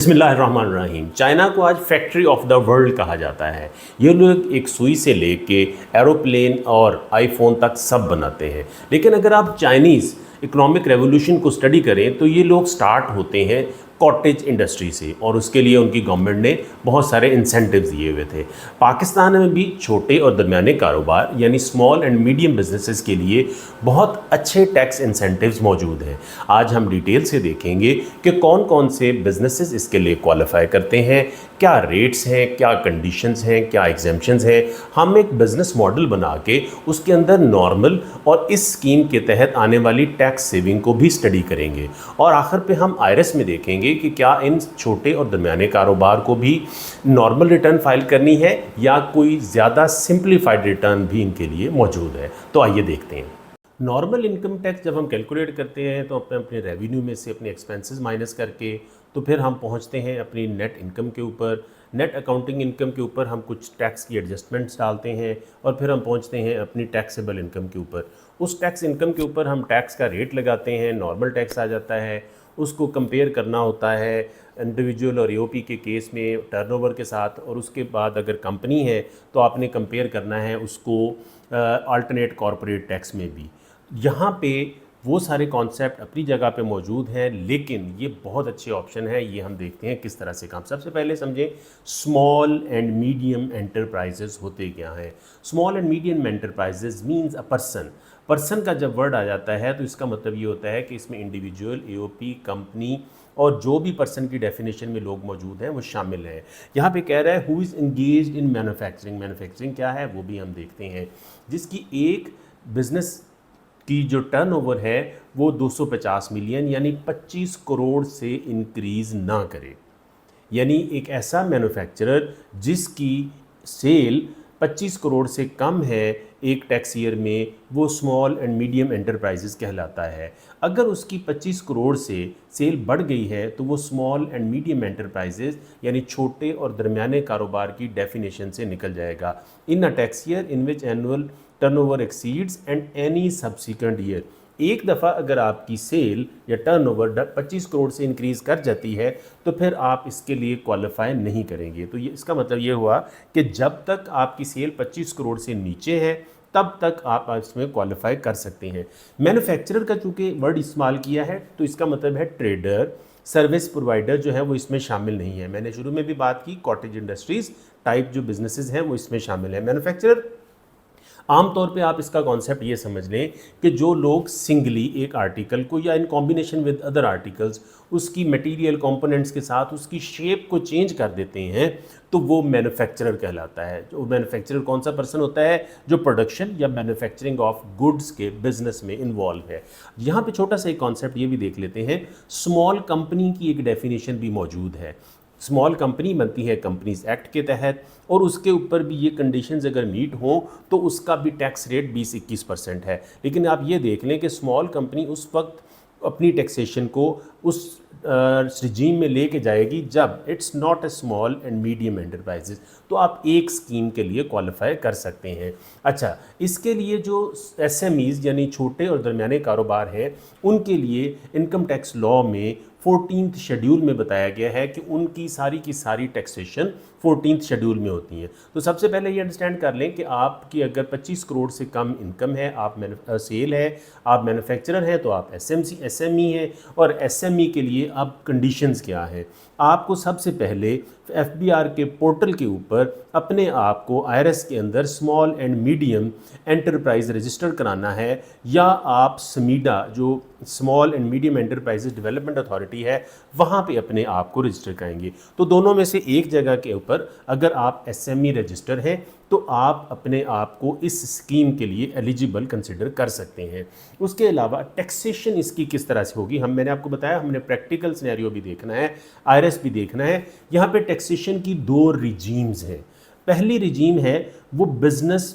बिस्मिल्लाहिर्रहमानिर्रहीम। चाइना को आज फैक्ट्री ऑफ द वर्ल्ड कहा जाता है। ये लोग एक सुई से लेके एरोप्लेन और आईफोन तक सब बनाते हैं। लेकिन अगर आप चाइनीज़ इकोनॉमिक रेवोल्यूशन को स्टडी करें तो ये लोग स्टार्ट होते हैं कॉटेज इंडस्ट्री से, और उसके लिए उनकी गवर्नमेंट ने बहुत सारे इंसेंटिव्स दिए हुए थे। पाकिस्तान में भी छोटे और दरमियाने कारोबार यानी स्मॉल एंड मीडियम बिजनेसेस के लिए बहुत अच्छे टैक्स इंसेंटिव्स मौजूद हैं। आज हम डिटेल से देखेंगे कि कौन कौन से बिजनेसेस इसके लिए क्वालिफाई करते हैं, क्या रेट्स हैं, क्या कंडीशंस हैं, क्या एग्जेम्पशंस हैं। हम एक बिज़नेस मॉडल बना के उसके अंदर नॉर्मल और इस स्कीम के तहत आने वाली टैक्स सेविंग को भी स्टडी करेंगे। और आखिर पे हम आईआरएस में देखेंगे कि क्या इन छोटे और दरमियाने कारोबार को भी नॉर्मल रिटर्न फाइल करनी है या कोई ज़्यादा सिंप्लीफाइड रिटर्न भी इनके लिए मौजूद है। तो आइए देखते हैं। नॉर्मल इनकम टैक्स जब हम कैलकुलेट करते हैं तो अपने रेवेन्यू में से अपने एक्सपेंसेस माइनस करके तो फिर हम पहुंचते हैं अपनी नेट इनकम के ऊपर। नेट अकाउंटिंग इनकम के ऊपर हम कुछ टैक्स की एडजस्टमेंट्स डालते हैं और फिर हम पहुंचते हैं अपनी टैक्सेबल इनकम के ऊपर। उस टैक्स इनकम के ऊपर हम टैक्स का रेट लगाते हैं, नॉर्मल टैक्स आ जाता है। उसको कंपेयर करना होता है इंडिविजुअल और एओपी के केस में टर्नओवर के साथ, और उसके बाद अगर कंपनी है तो आपने कंपेयर करना है उसको अल्टरनेट कॉरपोरेट टैक्स में भी। यहाँ पे वो सारे कॉन्सेप्ट अपनी जगह पे मौजूद हैं, लेकिन ये बहुत अच्छे ऑप्शन है। ये हम देखते हैं किस तरह से काम। सबसे पहले समझें स्मॉल एंड मीडियम एंटरप्राइजेज होते क्या हैं। Small and medium enterprises means a person का जब वर्ड आ जाता है तो इसका मतलब ये होता है कि इसमें इंडिविजुअल, एओपी, कंपनी और जो भी पर्सन की डेफिनेशन में लोग मौजूद हैं वो शामिल हैं। यहाँ पे कह रहा है who is engaged in manufacturing. Manufacturing क्या है वो भी हम देखते हैं, जिसकी एक बिजनेस की जो टर्नओवर है वो 250 मिलियन यानी 25 करोड़ से इंक्रीज़ ना करे। यानी एक ऐसा मैन्युफैक्चरर जिसकी सेल 25 करोड़ से कम है एक टैक्स ईयर में, वो स्मॉल एंड मीडियम एंटरप्राइजेस कहलाता है। अगर उसकी 25 करोड़ से सेल बढ़ गई है तो वो स्मॉल एंड मीडियम एंटरप्राइजेस यानी छोटे और दरमियाने कारोबार की डेफिनेशन से निकल जाएगा। In a tax year in which annual turnover exceeds and any subsequent year. एक दफ़ा अगर आपकी सेल या टर्नओवर 25 करोड़ से इंक्रीज़ कर जाती है तो फिर आप इसके लिए क्वालिफाई नहीं करेंगे। तो ये इसका मतलब ये हुआ कि जब तक आपकी सेल 25 करोड़ से नीचे है तब तक आप इसमें क्वालिफाई कर सकते हैं। मैन्युफैक्चरर का चूँकि वर्ड इस्तेमाल किया है तो इसका मतलब है ट्रेडर, सर्विस प्रोवाइडर जो है वो इसमें शामिल नहीं है। मैंने शुरू में भी बात की कॉटेज इंडस्ट्रीज़ टाइप जो बिजनेसेस हैं वो इसमें शामिल है। मैन्युफैक्चरर आमतौर पे आप इसका कॉन्सेप्ट ये समझ लें कि जो लोग सिंगली एक आर्टिकल को या in combination with other articles उसकी मटेरियल कंपोनेंट्स के साथ उसकी शेप को चेंज कर देते हैं तो वो मैन्युफैक्चरर कहलाता है। जो मैन्युफैक्चरर कौन सा पर्सन होता है जो प्रोडक्शन या मैन्युफैक्चरिंग ऑफ गुड्स के बिजनेस में इन्वॉल्व है। यहाँ पे छोटा सा एक कॉन्सेप्ट ये भी देख लेते हैं। स्मॉल कंपनी की एक डेफिनेशन भी मौजूद है। स्मॉल कंपनी बनती है कंपनीज एक्ट के तहत, और उसके ऊपर भी ये कंडीशंस अगर मीट हों तो उसका भी टैक्स रेट 20-21% है। लेकिन आप ये देख लें कि स्मॉल कंपनी उस वक्त अपनी टैक्सेशन को उस रिजीम में लेके जाएगी जब it's not a small and medium enterprises, तो आप एक स्कीम के लिए क्वालिफाई कर सकते हैं। अच्छा, इसके लिए जो एसएमईज यानी छोटे और दरमियाने कारोबार हैं उनके लिए इनकम टैक्स लॉ में 14th शेड्यूल में बताया गया है कि उनकी सारी की सारी टैक्सेशन 14th शेड्यूल में होती हैं। तो सबसे पहले ये अंडरस्टैंड कर लें कि आपकी अगर 25 करोड़ से कम इनकम है, आप सेल है, आप मैन्युफैक्चरर हैं तो आप एसएमई हैं। और एसएमई के लिए अब कंडीशंस क्या हैं। आपको सबसे पहले एफबीआर के पोर्टल के ऊपर अपने आप को आईआरएस के अंदर small and medium enterprise register कराना है, या आप समीडा जो small and medium enterprises development authority है वहाँ पे अपने आप को रजिस्टर कराएंगे। तो दोनों में से एक जगह के ऊपर अगर आप एसएमई रजिस्टर हैं तो आप अपने आप को इस स्कीम के लिए एलिजिबल कंसिडर कर सकते हैं। उसके अलावा टैक्सेशन इसकी किस तरह से होगी, मैंने आपको बताया हमने प्रैक्टिकल सिनेरियो भी देखना है, आईआरएस भी देखना है। यहाँ पे टैक्सेशन की 2 रिजीम्स हैं। पहली रिजीम है वो बिजनेस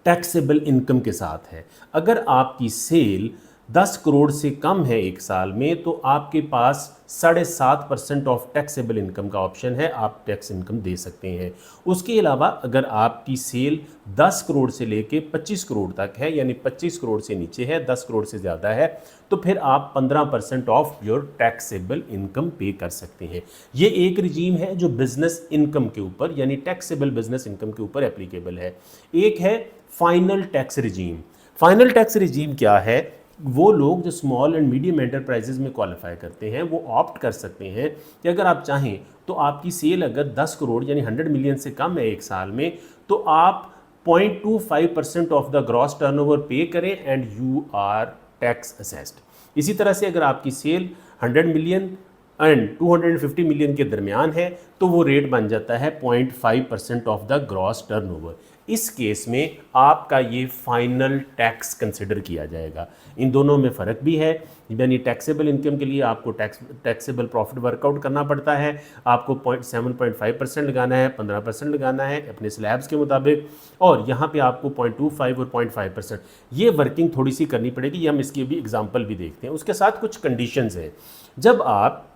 टैक्सेबल इनकम के साथ है। अगर आपकी सेल 10 करोड़ से कम है एक साल में, तो आपके पास 7.5% ऑफ टैक्सेबल इनकम का ऑप्शन है, आप टैक्स इनकम दे सकते हैं। उसके अलावा अगर आपकी सेल 10 करोड़ से लेके 25 करोड़ तक है, यानी 25 करोड़ से नीचे है, 10 करोड़ से ज़्यादा है, तो फिर आप 15% ऑफ योर टैक्सेबल इनकम पे कर सकते हैं। ये एक रिजीम है जो बिजनेस इनकम के ऊपर, यानी टैक्सेबल बिजनेस इनकम के ऊपर एप्लीकेबल है। एक है final tax regime. Final tax regime क्या है? वो लोग जो स्मॉल एंड मीडियम एंटरप्राइजेज में क्वालिफाई करते हैं वो ऑप्ट कर सकते हैं कि अगर आप चाहें तो आपकी सेल अगर 10 करोड़ यानी 100 मिलियन से कम है एक साल में, तो आप 0.25% ऑफ द ग्रॉस टर्नओवर पे करें and you are tax assessed. इसी तरह से अगर आपकी सेल 100 मिलियन एंड 250 मिलियन के दरमियान है तो वो रेट बन जाता है 0.5% ऑफ द ग्रॉस टर्नओवर। इस केस में आपका ये फाइनल टैक्स कंसिडर किया जाएगा। इन दोनों में फ़र्क भी है, यानी टैक्सेबल इनकम के लिए आपको टैक्सेबल प्रॉफिट वर्कआउट करना पड़ता है, आपको 7.5% लगाना है, 15% लगाना है अपने स्लैब्स के मुताबिक, और यहाँ पे आपको 0.25 और 0.5% ये वर्किंग थोड़ी सी करनी पड़ेगी। ये हम इसकी भी एग्जांपल भी देखते हैं। उसके साथ कुछ कंडीशंस हैं। जब आप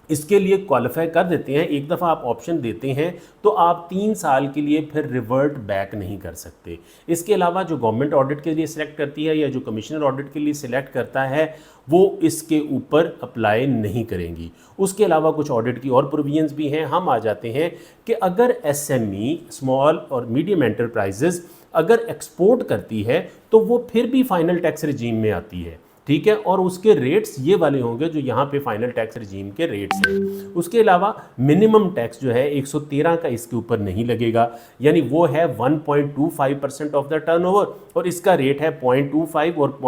इसके लिए क्वालिफाई कर देते हैं, एक दफ़ा आप ऑप्शन देते हैं, तो आप 3 साल के लिए फिर रिवर्ट बैक नहीं कर सकते। इसके अलावा जो गवर्नमेंट ऑडिट के लिए सिलेक्ट करती है या जो कमिश्नर ऑडिट के लिए सिलेक्ट करता है वो इसके ऊपर अप्लाई नहीं करेंगी। उसके अलावा कुछ ऑडिट की और प्रोविजंस भी हैं। हम आ जाते हैं कि अगर एसएमई, स्मॉल और मीडियम एंटरप्राइजेज अगर एक्सपोर्ट करती है तो वो फिर भी फाइनल टैक्स रिजीम में आती है, ठीक है, और उसके रेट्स ये वाले होंगे जो यहाँ पे फाइनल टैक्स रिजीम के रेट्स हैं। उसके अलावा मिनिमम टैक्स जो है 113 का इसके ऊपर नहीं लगेगा, यानी वो है 1.25% ऑफ द टर्नओवर और इसका रेट है 0.25 और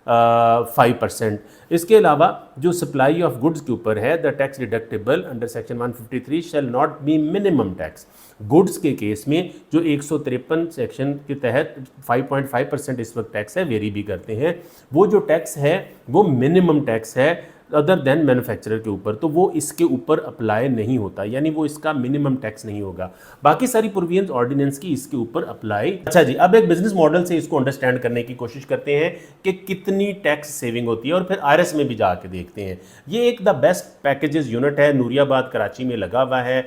5%। इसके अलावा जो सप्लाई ऑफ गुड्स के ऊपर है, the tax deductible under section 153 shall not be minimum tax. Goods के केस में जो 153 सेक्शन के तहत 5.5% इस वक्त टैक्स है, वेरी भी करते हैं, वो जो टैक्स है वो मिनिमम टैक्स है अदर देन मैन्युफैक्चरर के ऊपर, तो वो इसके ऊपर अप्लाई नहीं होता, यानी वो इसका मिनिमम टैक्स नहीं होगा। बाकी सारी प्रोविजंस ऑर्डिनेंस की इसके ऊपर अप्लाई। अच्छा जी, अब एक बिजनेस मॉडल से इसको अंडरस्टैंड करने की कोशिश करते हैं कि कितनी टैक्स सेविंग होती है और फिर आरएस में भी जाके देखते हैं। ये एक द बेस्ट पैकेजेस यूनिट है, नूरियाबाद कराची में लगा हुआ है।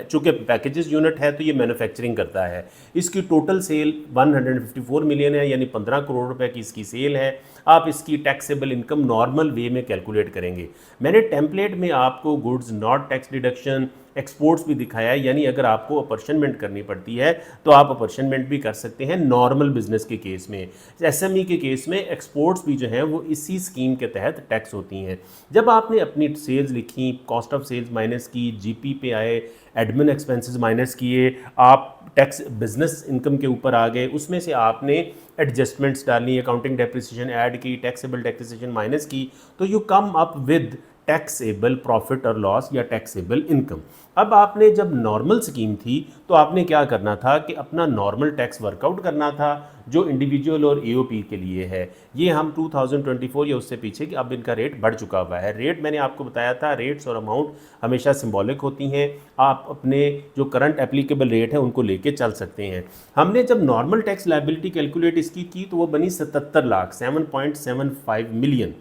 चूँकि पैकेजेस यूनिट है तो ये मैन्युफैक्चरिंग करता है। इसकी टोटल सेल 154 मिलियन है, यानी 15 करोड़ रुपए की इसकी सेल है। आप इसकी टैक्सेबल इनकम नॉर्मल वे में कैलकुलेट करेंगे। मैंने टेम्पलेट में आपको goods not tax deduction, exports भी दिखाया है, यानी अगर आपको अपॉर्चनमेंट करनी पड़ती है तो आप अपॉर्चनमेंट भी कर सकते हैं नॉर्मल बिजनेस के केस में। एसएमई के केस में एक्सपोर्ट्स भी जो हैं वो इसी स्कीम के तहत टैक्स होती हैं। जब आपने अपनी सेल्स लिखी, कॉस्ट ऑफ सेल्स माइनस की, जीपी पे आए, एडमिन एक्सपेंसेस माइनस किए, आप टैक्स बिजनेस इनकम के ऊपर आ गए, उसमें से आपने एडजस्टमेंट्स डाली, अकाउंटिंग डेप्रिसिएशन ऐड की, टैक्सेबल टैक्सेशन माइनस की, तो you come up with taxable profit और लॉस या टैक्सेबल इनकम। अब आपने जब नॉर्मल स्कीम थी तो आपने क्या करना था कि अपना नॉर्मल टैक्स वर्कआउट करना था जो इंडिविजुअल और एओपी के लिए है। ये हम 2024 या उससे पीछे कि अब इनका रेट बढ़ चुका हुआ है। रेट मैंने आपको बताया था, रेट्स और अमाउंट हमेशा सिंबॉलिक होती हैं, आप अपने जो करंट एप्लीकेबल रेट है उनको लेके चल सकते हैं। हमने जब नॉर्मल टैक्स लायबिलिटी कैलकुलेट इसकी की तो वो बनी 77 लाख, 7.75 मिलियन।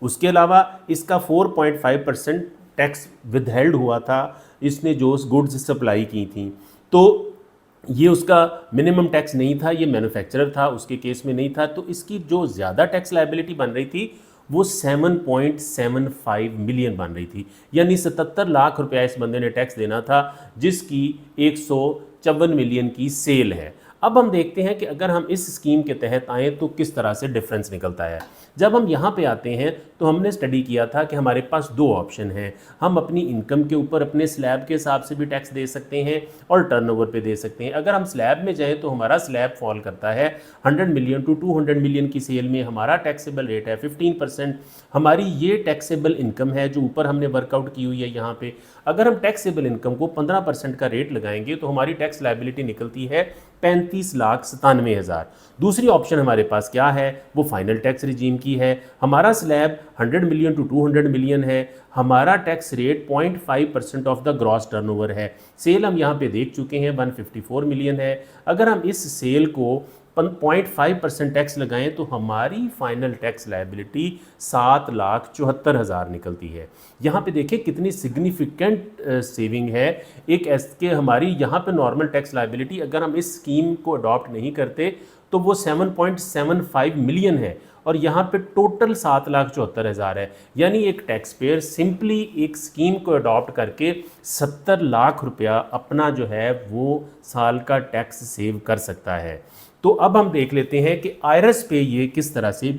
उसके अलावा इसका 4.5% टैक्स विदहेल्ड हुआ था इसने जो गुड्स सप्लाई की थी, तो ये उसका मिनिमम टैक्स नहीं था, ये मैन्युफैक्चरर था, उसके केस में नहीं था। तो इसकी जो ज़्यादा टैक्स लायबिलिटी बन रही थी वो 7.75 मिलियन बन रही थी, यानी 77 लाख रुपया इस बंदे ने टैक्स देना था जिसकी 154 मिलियन की सेल है। अब हम देखते हैं कि अगर हम इस स्कीम के तहत आएँ तो किस तरह से डिफरेंस निकलता है। जब हम यहाँ पे आते हैं तो हमने स्टडी किया था कि हमारे पास दो ऑप्शन हैं। हम अपनी इनकम के ऊपर अपने स्लैब के हिसाब से भी टैक्स दे सकते हैं और टर्नओवर पे दे सकते हैं। अगर हम स्लैब में जाएं तो हमारा स्लैब फॉल करता है 100 मिलियन टू 200 मिलियन की सेल में हमारा टैक्सेबल रेट है 15%। हमारी ये टैक्सेबल इनकम है जो ऊपर हमने वर्कआउट की हुई है यहाँ पे। अगर हम टैक्सेबल इनकम को 15% का रेट लगाएंगे तो हमारी टैक्स लायबिलिटी निकलती है 35,97,000। दूसरी ऑप्शन हमारे पास क्या है, वो फाइनल टैक्स रिजीम की है। हमारा स्लैब 100 मिलियन टू 200 मिलियन है, हमारा tax rate 0.5% of the gross turnover है। सेल हम यहाँ पे देख चुके हैं 154 मिलियन है। अगर हम इस सेल को 0.5% टैक्स लगाएं तो हमारी फाइनल टैक्स लायबिलिटी 7,74,000 निकलती है। यहाँ पे देखिए कितनी सिग्निफिकेंट सेविंग है। एक के हमारी यहाँ पे नॉर्मल टैक्स लायबिलिटी अगर हम इस स्कीम को अडॉप्ट नहीं करते तो वो 7.75 मिलियन है और यहाँ पे टोटल 7,74,000 है। यानी एक टैक्स पेयर सिंपली एक स्कीम को अडॉप्ट करके 70 लाख रुपया अपना जो है वो साल का टैक्स सेव कर सकता है। तो अब हम देख लेते हैं कि आयरस पे ये किस तरह से।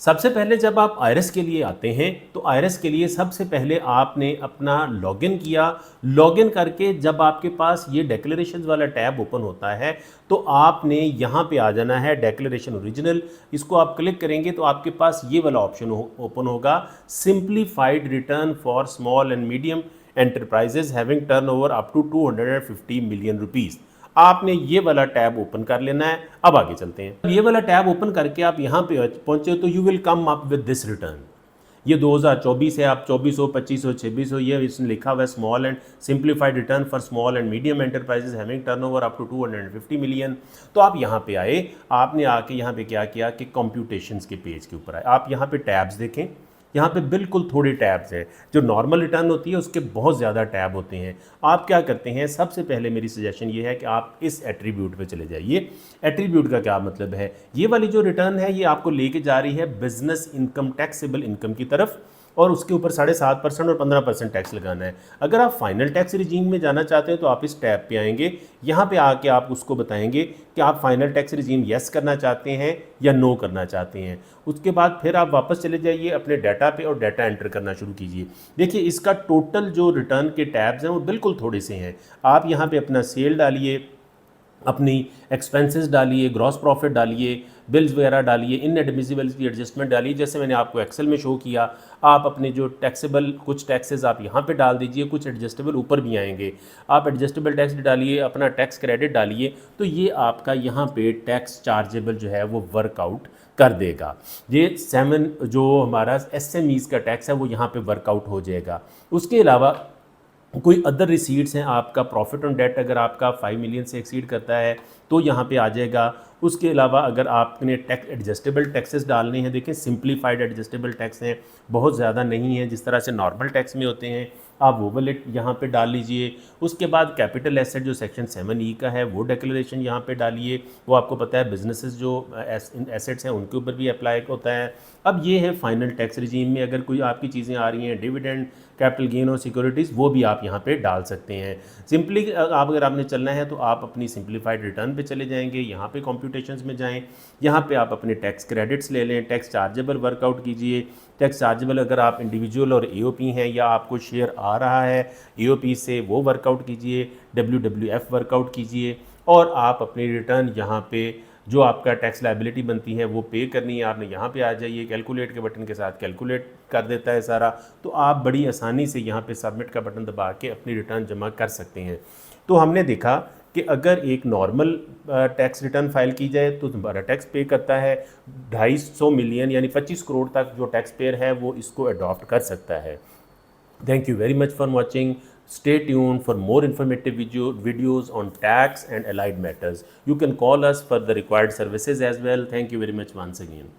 सबसे पहले जब आप आयरस के लिए आते हैं तो आयरस के लिए सबसे पहले आपने अपना लॉगिन किया। लॉगिन करके जब आपके पास ये डिक्लेरेशन वाला टैब ओपन होता है तो आपने यहाँ पे आ जाना है डिक्लेरेशन ओरिजिनल। इसको आप क्लिक करेंगे तो आपके पास ये वाला ऑप्शन ओपन होगा, simplified return for small and medium enterprises having turnover up to 250 million rupees. आपने ये वाला टैब ओपन कर लेना है। अब आगे चलते हैं। ये वाला टैब ओपन करके आप यहाँ पे पहुँचे तो you will come up with this return. ये 2024 है, आप 2400, 2500, 2600 ये इसमें लिखा हुआ है small and simplified return for small and medium enterprises having turnover up to 250 million. तो आप यहाँ पे आए, आपने आके यहाँ पे क्या किया कि कंप्यूटेशंस के पेज के ऊपर आए। आप यहाँ पे टैब्स देखें, यहाँ पे बिल्कुल थोड़े टैब्स हैं। जो नॉर्मल रिटर्न होती है उसके बहुत ज़्यादा टैब होते हैं। आप क्या करते हैं, सबसे पहले मेरी सजेशन ये है कि आप इस एट्रीब्यूट पे चले जाइए। एट्रीब्यूट का क्या मतलब है, ये वाली जो रिटर्न है ये आपको लेके जा रही है बिजनेस इनकम टैक्सेबल इनकम की तरफ और उसके ऊपर 7.5% और 15% टैक्स लगाना है। अगर आप फाइनल टैक्स रिजीम में जाना चाहते हैं तो आप इस टैब पे आएंगे। यहाँ पे आके आप उसको बताएंगे कि आप फाइनल टैक्स रिजीम येस करना चाहते हैं या नो करना चाहते हैं। उसके बाद फिर आप वापस चले जाइए अपने डाटा पे और डाटा एंटर करना शुरू कीजिए। देखिए इसका टोटल जो रिटर्न के टैब्स हैं वो बिल्कुल थोड़े से हैं। आप यहाँ पर अपना सेल डालिए, अपनी एक्सपेंसेस डालिए, ग्रॉस प्रॉफिट डालिए, बिल्स वगैरह डालिए, इनएडमिसिबल की एडजस्टमेंट डालिए। जैसे मैंने आपको एक्सेल में शो किया, आप अपने जो टैक्सेबल कुछ टैक्सेस आप यहाँ पे डाल दीजिए, कुछ एडजस्टेबल ऊपर भी आएंगे। आप एडजस्टेबल टैक्स डालिए, अपना टैक्स क्रेडिट डालिए, तो ये आपका यहाँ पे टैक्स चार्जेबल जो है वो वर्कआउट कर देगा। ये 7 जो हमारा SMEs का टैक्स है वो यहाँ पे वर्कआउट हो जाएगा। उसके अलावा कोई अदर रिसीट्स हैं, आपका प्रॉफिट ऑन डेट अगर आपका 5 मिलियन से एक्सीड करता है तो यहाँ पे आ जाएगा। उसके अलावा अगर आपने टैक्स एडजस्टेबल टैक्सेस डालने हैं, देखें सिंप्लीफाइड एडजस्टेबल टैक्स हैं, बहुत ज़्यादा नहीं है जिस तरह से नॉर्मल टैक्स में होते हैं, आप वो वाले यहाँ पे डाल लीजिए। उसके बाद कैपिटल एसेट जो सेक्शन 7E का है वो डिक्लेरेशन यहाँ पे डालिए। वो आपको पता है बिजनेसेस जो एसेट्स हैं उनके ऊपर भी अप्लाई होता है। अब ये है फाइनल टैक्स रिजीम में अगर कोई आपकी चीज़ें आ रही हैं, डिविडेंड, कैपिटल गेन और सिक्योरिटीज़, वो भी आप यहाँ पे डाल सकते हैं। सिंपली आप अगर आपने चलना है तो आप अपनी सिंप्लीफाइड रिटर्न पे चले जाएंगे, यहाँ पे कॉम्प्यूटेशंस में जाएं, यहाँ पे आप अपने टैक्स क्रेडिट्स ले लें, टैक्स चार्जेबल वर्कआउट कीजिए। टैक्स चार्जेबल अगर आप इंडिविजुअल और AOP हैं या आपको शेयर आ रहा है AOP से, वो वर्कआउट कीजिए, WWF वर्कआउट कीजिए और आप अपनी रिटर्न यहाँ पे जो आपका टैक्स लायबिलिटी बनती है वो पे करनी है। आपने यहाँ पे आ जाइए, कैलकुलेट के बटन के साथ कैलकुलेट कर देता है सारा, तो आप बड़ी आसानी से यहाँ पे सबमिट का बटन दबा के अपनी रिटर्न जमा कर सकते हैं। तो हमने देखा कि अगर एक नॉर्मल टैक्स रिटर्न फाइल की जाए तो तुम्हारा टैक्स पे करता है 250 मिलियन यानी 25 करोड़ तक जो टैक्स पेयर है वो इसको अडॉप्ट कर सकता है। Thank you very much for watching. Stay tuned for more informative videos on tax and allied matters. You can call us for the required services as well. Thank you very much once again.